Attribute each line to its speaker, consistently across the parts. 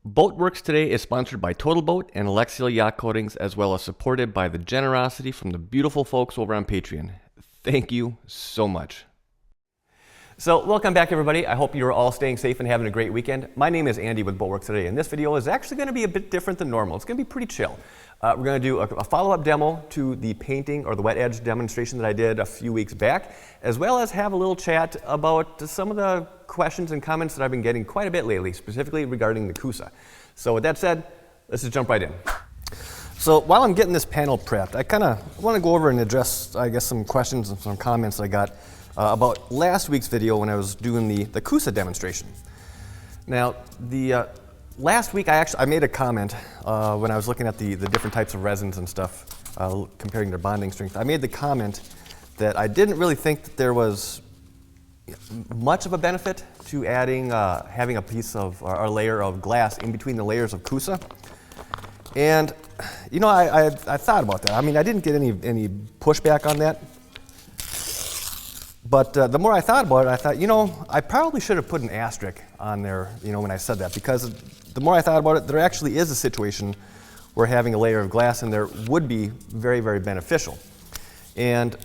Speaker 1: Boatworks today is sponsored by Total Boat and Alexial Yacht Coatings, as well as supported by the generosity from the beautiful folks over on Patreon. Thank you so much. So welcome back, everybody. I hope you're all staying safe and having a great weekend. My name is Andy with Boatworks today, and this video is actually going to be a bit different than normal. It's going to be pretty chill. We're going to do a follow-up demo to the painting or the wet edge demonstration that I did a few weeks back, as well as have a little chat about some of the questions and comments that I've been getting quite a bit lately, specifically regarding the Coosa. So with that said, let's just jump right in. So while I'm getting this panel prepped, I want to go over and address, I guess, some questions and some comments that I got about last week's video when I was doing the Coosa demonstration. Now, last week I made a comment when I was looking at the different types of resins and stuff, comparing their bonding strength. I made the comment that I didn't really think that there was much of a benefit to adding, having a piece of, or a layer of glass in between the layers of Coosa. And, you know, I thought about that. I mean, I didn't get any pushback on that. But the more I thought about it, I thought, you know, I probably should have put an asterisk on there, you know, when I said that, because the more I thought about it, there actually is a situation where having a layer of glass in there would be very, very beneficial. And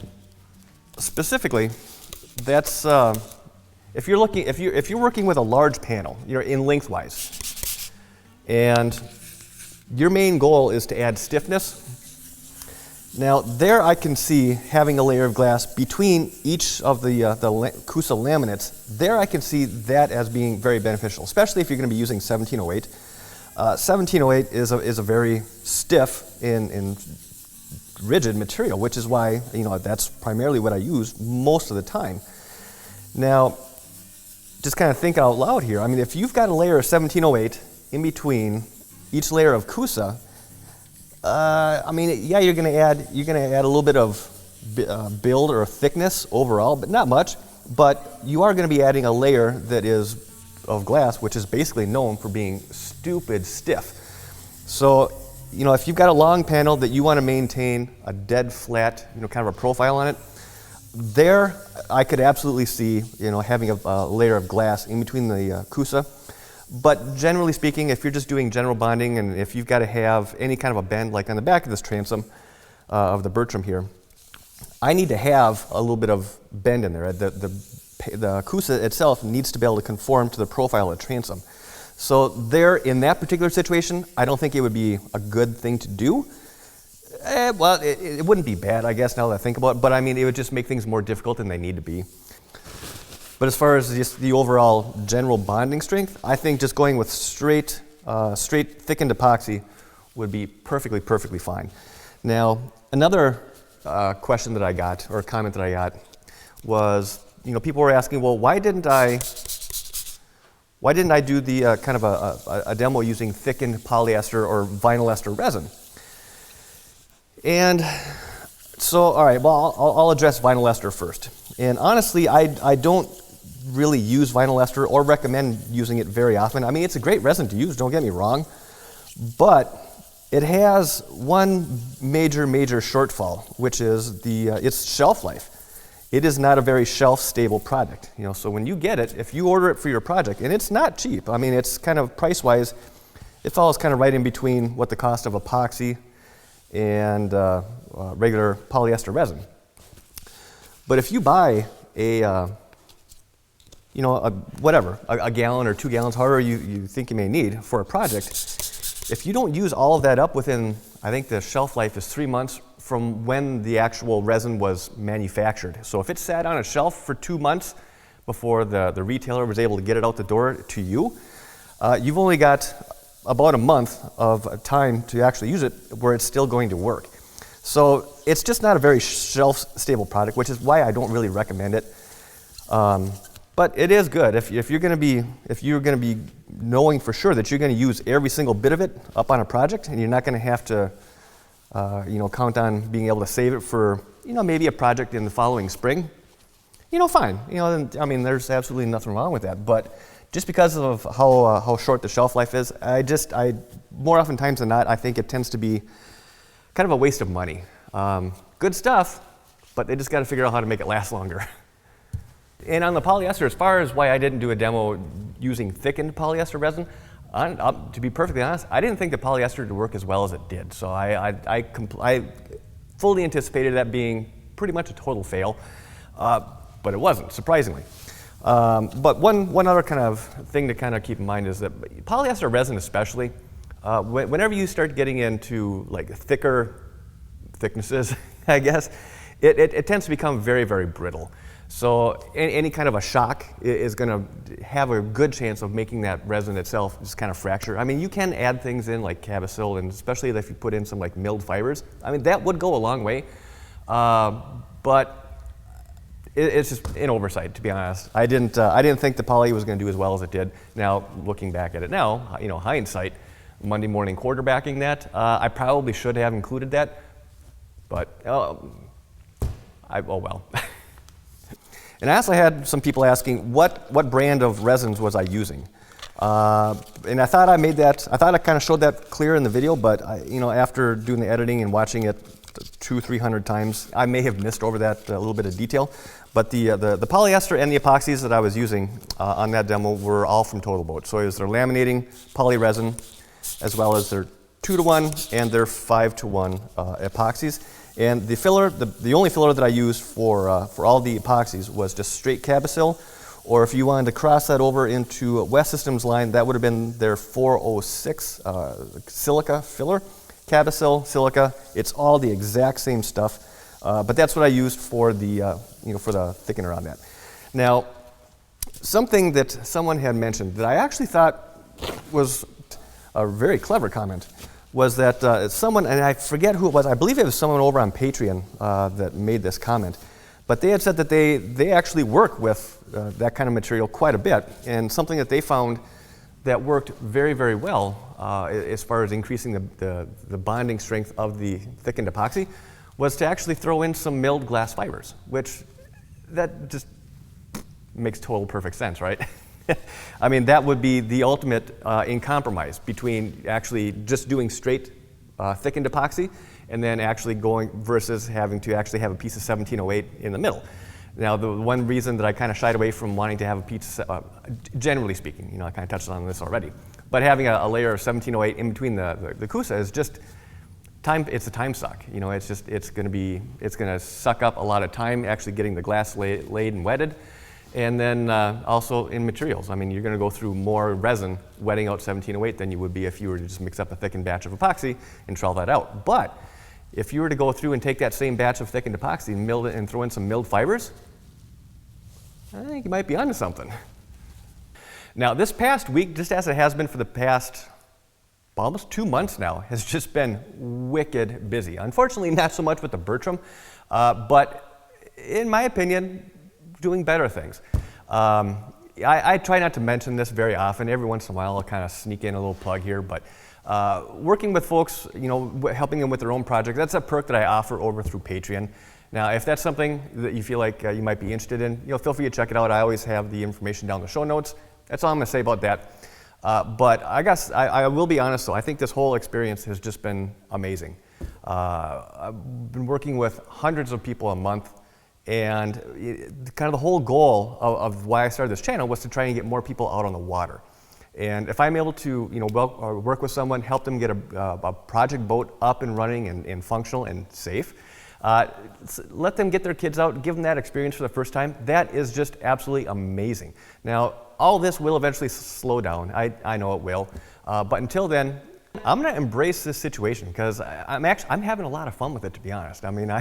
Speaker 1: specifically, that's if you're working with a large panel, you're in lengthwise, and your main goal is to add stiffness. Now there I can see having a layer of glass between each of the Coosa laminates. There I can see that as being very beneficial, especially if you're going to be using 1708. 1708 is a very stiff and rigid material, which is why, you know, that's primarily what I use most of the time. Now, just kind of think out loud here. I mean, if you've got a layer of 1708 in between each layer of Coosa, I mean, yeah, you're going to add a little bit of build or thickness overall, but not much. But you are going to be adding a layer that is of glass, which is basically known for being stupid stiff. So, you know, if you've got a long panel that you want to maintain a dead flat, you know, kind of a profile on it, there I could absolutely see, you know, having a layer of glass in between the Coosa. But generally speaking, if you're just doing general bonding and if you've got to have any kind of a bend, like on the back of this transom of the Bertram here, I need to have a little bit of bend in there. The Coosa itself needs to be able to conform to the profile of the transom. So there, in that particular situation, I don't think it would be a good thing to do. Well, it wouldn't be bad, I guess, now that I think about it, but I mean, it would just make things more difficult than they need to be. But as far as just the overall general bonding strength, I think just going with straight thickened epoxy would be perfectly fine. Now, another question that I got, or comment that I got, was, you know, people were asking, well, why didn't I do the kind of a demo using thickened polyester or vinyl ester resin? And so, all right, well, I'll address vinyl ester first. And honestly, I don't really use vinyl ester or recommend using it very often. I mean, it's a great resin to use, don't get me wrong, but it has one major shortfall, which is its shelf life. It is not a very shelf-stable product. You know, so when you get it, if you order it for your project, and it's not cheap, I mean, it's kind of price-wise, it falls kind of right in between what the cost of epoxy and regular polyester resin. But if you buy a gallon or 2 gallons, however you think you may need for a project, if you don't use all of that up within, I think the shelf life is 3 months from when the actual resin was manufactured. So if it sat on a shelf for 2 months before the retailer was able to get it out the door to you, you've only got about a month of time to actually use it where it's still going to work. So it's just not a very shelf-stable product, which is why I don't really recommend it. But it is good if you're going to be knowing for sure that you're going to use every single bit of it up on a project, and you're not going to have to, count on being able to save it for, maybe a project in the following spring. Fine. I mean, there's absolutely nothing wrong with that. But just because of how short the shelf life is, I more oftentimes than not, I think it tends to be kind of a waste of money. Good stuff, but they just got to figure out how to make it last longer. And on the polyester, as far as why I didn't do a demo using thickened polyester resin, to be perfectly honest, I didn't think the polyester would work as well as it did. So I fully anticipated that being pretty much a total fail, but it wasn't, surprisingly. But one other kind of thing to kind of keep in mind is that polyester resin especially, whenever you start getting into like thicker thicknesses, I guess, it tends to become very, very brittle. So any kind of a shock is going to have a good chance of making that resin itself just kind of fracture. I mean, you can add things in like Cabosil, and especially if you put in some like milled fibers. I mean, that would go a long way, but it's just an oversight, to be honest. I didn't think the poly was going to do as well as it did. Now, looking back at it now, hindsight, Monday morning quarterbacking that, I probably should have included that, but oh well. And I also had some people asking what brand of resins was I using, and I thought I kind of showed that clear in the video, but after doing the editing and watching it 200-300 times, I may have missed over that a little bit of detail. But the polyester and the epoxies that I was using on that demo were all from Total Boat. So it was their laminating poly resin, as well as their 2-to-1 and their 5-to-1 epoxies. And the filler, the only filler that I used for all the epoxies was just straight Cabosil, or if you wanted to cross that over into West Systems line, that would have been their 406 silica filler. Cabosil, silica, it's all the exact same stuff, but that's what I used for the for the thickener on that. Now, something that someone had mentioned that I actually thought was a very clever comment was that someone, and I forget who it was, I believe it was someone over on Patreon that made this comment, but they had said that they actually work with that kind of material quite a bit, and something that they found that worked very, very well as far as increasing the bonding strength of the thickened epoxy was to actually throw in some milled glass fibers, which that just makes total perfect sense, right? I mean, that would be the ultimate in compromise between actually just doing straight thickened epoxy and then actually going versus having to actually have a piece of 1708 in the middle. Now, the one reason that I kind of shied away from wanting to have a piece, generally speaking, I kind of touched on this already, but having a layer of 1708 in between the Coosa is just time. It's a time suck. It's going to suck up a lot of time actually getting the glass laid and wetted. And then also in materials. I mean, you're going to go through more resin wetting out 1708 than you would be if you were to just mix up a thickened batch of epoxy and trowel that out. But if you were to go through and take that same batch of thickened epoxy and mill it and throw in some milled fibers, I think you might be onto something. Now, this past week, just as it has been for the past almost 2 months now, has just been wicked busy. Unfortunately, not so much with the Bertram, but in my opinion, doing better things. I try not to mention this very often. Every once in a while, I'll kind of sneak in a little plug here, but working with folks, helping them with their own project, that's a perk that I offer over through Patreon. Now, if that's something that you feel like you might be interested in, feel free to check it out. I always have the information down in the show notes. That's all I'm going to say about that. But I guess I will be honest, though. I think this whole experience has just been amazing. I've been working with hundreds of people a month, and kind of the whole goal of why I started this channel was to try and get more people out on the water. And if I'm able to, work with someone, help them get a project boat up and running and functional and safe, let them get their kids out, give them that experience for the first time, that is just absolutely amazing. Now, all this will eventually slow down. I know it will. But until then, I'm going to embrace this situation because I'm having a lot of fun with it, to be honest. I mean,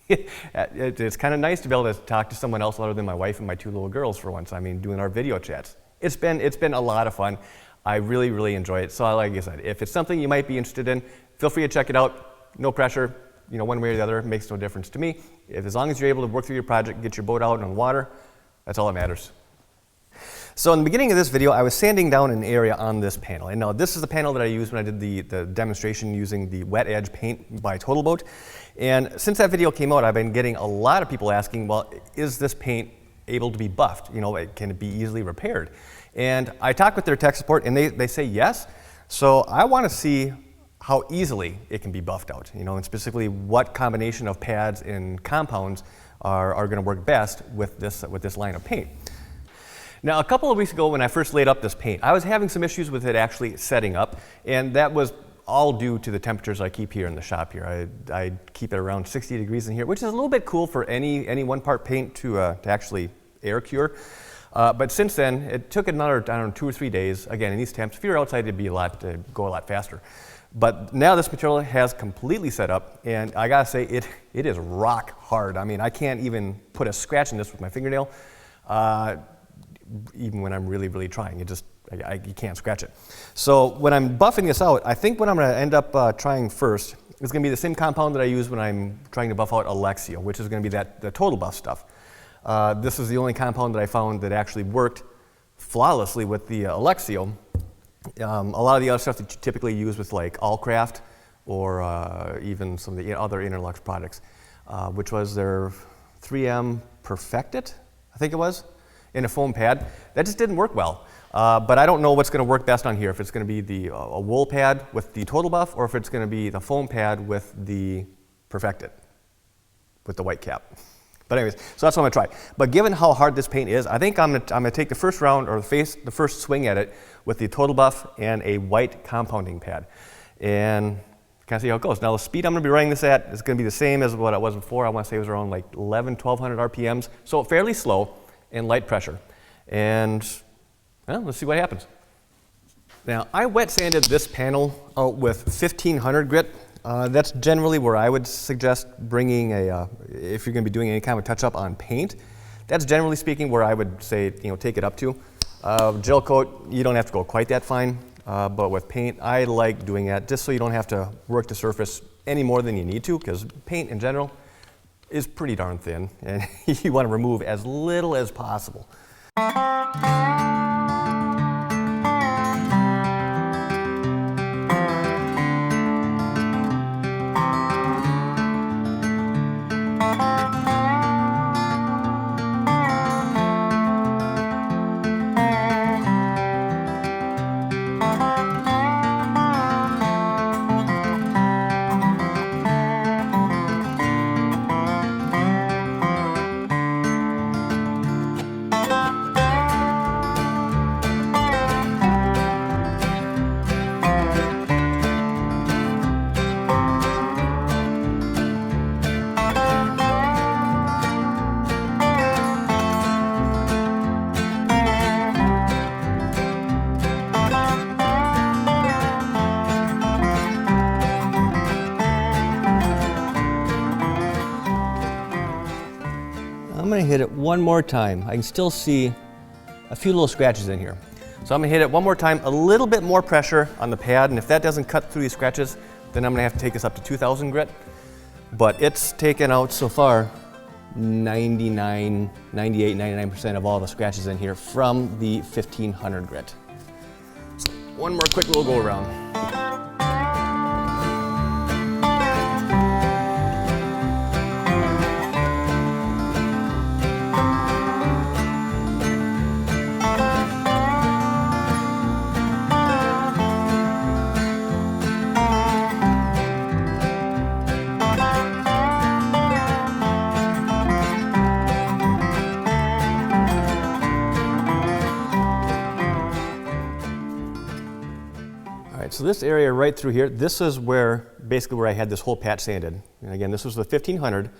Speaker 1: it's kind of nice to be able to talk to someone else other than my wife and my 2 little girls for once. I mean, doing our video chats. It's been a lot of fun. I really, really enjoy it. So like I said, if it's something you might be interested in, feel free to check it out. No pressure. One way or the other, it makes no difference to me. As long as you're able to work through your project, get your boat out on the water, that's all that matters. So in the beginning of this video, I was sanding down an area on this panel. And now this is the panel that I used when I did the demonstration using the wet edge paint by Total Boat. And since that video came out, I've been getting a lot of people asking, well, is this paint able to be buffed? Can it be easily repaired? And I talked with their tech support, and they say yes. So I want to see how easily it can be buffed out, and specifically what combination of pads and compounds are going to work best with this line of paint. Now, a couple of weeks ago when I first laid up this paint, I was having some issues with it actually setting up, and that was all due to the temperatures I keep here in the shop here. I keep it around 60 degrees in here, which is a little bit cool for any one part paint to actually air cure. But since then, it took another, I don't know, 2 or 3 days. Again, in these temps, if you're outside, it'd be go a lot faster. But now this material has completely set up, and I gotta say, it is rock hard. I mean, I can't even put a scratch in this with my fingernail, even when I'm really, really trying. You can't scratch it. So when I'm buffing this out, I think what I'm gonna end up trying first is gonna be the same compound that I use when I'm trying to buff out Alexio, which is gonna be the total buff stuff. This is the only compound that I found that actually worked flawlessly with the Alexio. A lot of the other stuff that you typically use with like Allcraft or even some of the other Interlux products, which was their 3M Perfect-It, I think it was, in a foam pad. That just didn't work well. But I don't know what's going to work best on here, if it's going to be a wool pad with the Total Buff or if it's going to be the foam pad with the Perfect-It, with the white cap. But anyways, so that's what I'm going to try. But given how hard this paint is, I think I'm going to take the first round or the first swing at it with the Total Buff and a white compounding pad. And kind of see how it goes. Now the speed I'm going to be running this at is going to be the same as what it was before. I want to say it was around like 1,200 RPMs. So fairly slow and light pressure. And well, let's see what happens. Now I wet sanded this panel out with 1500 grit. That's generally where I would suggest bringing if you're going to be doing any kind of touch-up on paint. That's generally speaking where I would say, take it up to. Gel coat, you don't have to go quite that fine, but with paint, I like doing that just so you don't have to work the surface any more than you need to, because paint in general is pretty darn thin, and you want to remove as little as possible. I'm going to hit it one more time. I can still see a few little scratches in here. So I'm going to hit it one more time, a little bit more pressure on the pad, and if that doesn't cut through these scratches, then I'm going to have to take this up to 2,000 grit. But it's taken out so far 99, 98, 99% of all the scratches in here from the 1500 grit. So one more quick little go around. So this area right through here, this is basically where I had this whole patch sanded. And again, this was the 1500,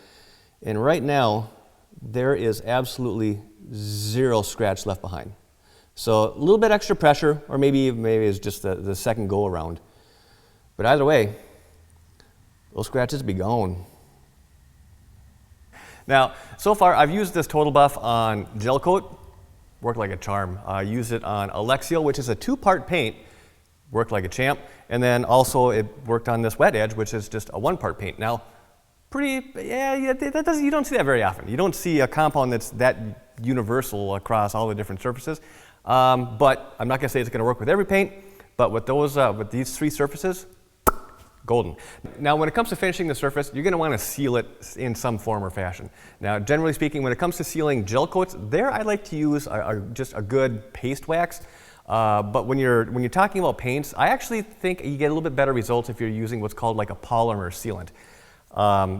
Speaker 1: and right now there is absolutely zero scratch left behind. So a little bit extra pressure, or maybe it's just the second go around. But either way, those scratches be gone. Now, so far I've used this Total Buff on gel coat, worked like a charm. I used it on Alexio, which is a 2-part paint, worked like a champ, and then also it worked on this wet edge, which is just a 1-part paint. Now, you don't see that very often. You don't see a compound that's that universal across all the different surfaces. But I'm not going to say it's going to work with every paint, but with these 3 surfaces, golden. Now, when it comes to finishing the surface, you're going to want to seal it in some form or fashion. Now, generally speaking, when it comes to sealing gel coats, I like to use just a good paste wax. But when you're talking about paints, I actually think you get a little bit better results if you're using what's called like a polymer sealant.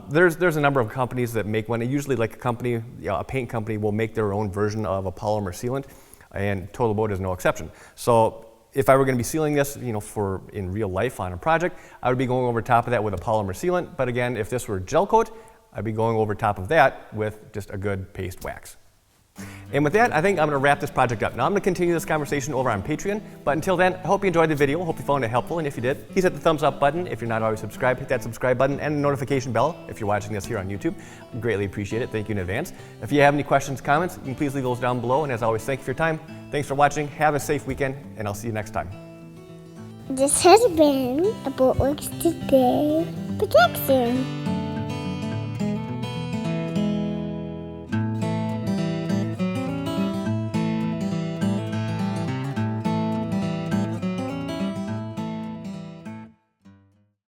Speaker 1: There's a number of companies that make one. Usually like a paint company will make their own version of a polymer sealant. and Total Boat is no exception. So if I were going to be sealing this, for in real life on a project, I would be going over top of that with a polymer sealant. But again, if this were gel coat, I'd be going over top of that with just a good paste wax. And with that, I think I'm going to wrap this project up. Now I'm going to continue this conversation over on Patreon, but until then, I hope you enjoyed the video, hope you found it helpful, and if you did, please hit the thumbs up button. If you're not already subscribed, hit that subscribe button and the notification bell if you're watching this here on YouTube. I greatly appreciate it. Thank you in advance. If you have any questions, comments, you can please leave those down below, and as always, thank you for your time. Thanks for watching, have a safe weekend, and I'll see you next time.
Speaker 2: This has been a Boatworks Today production.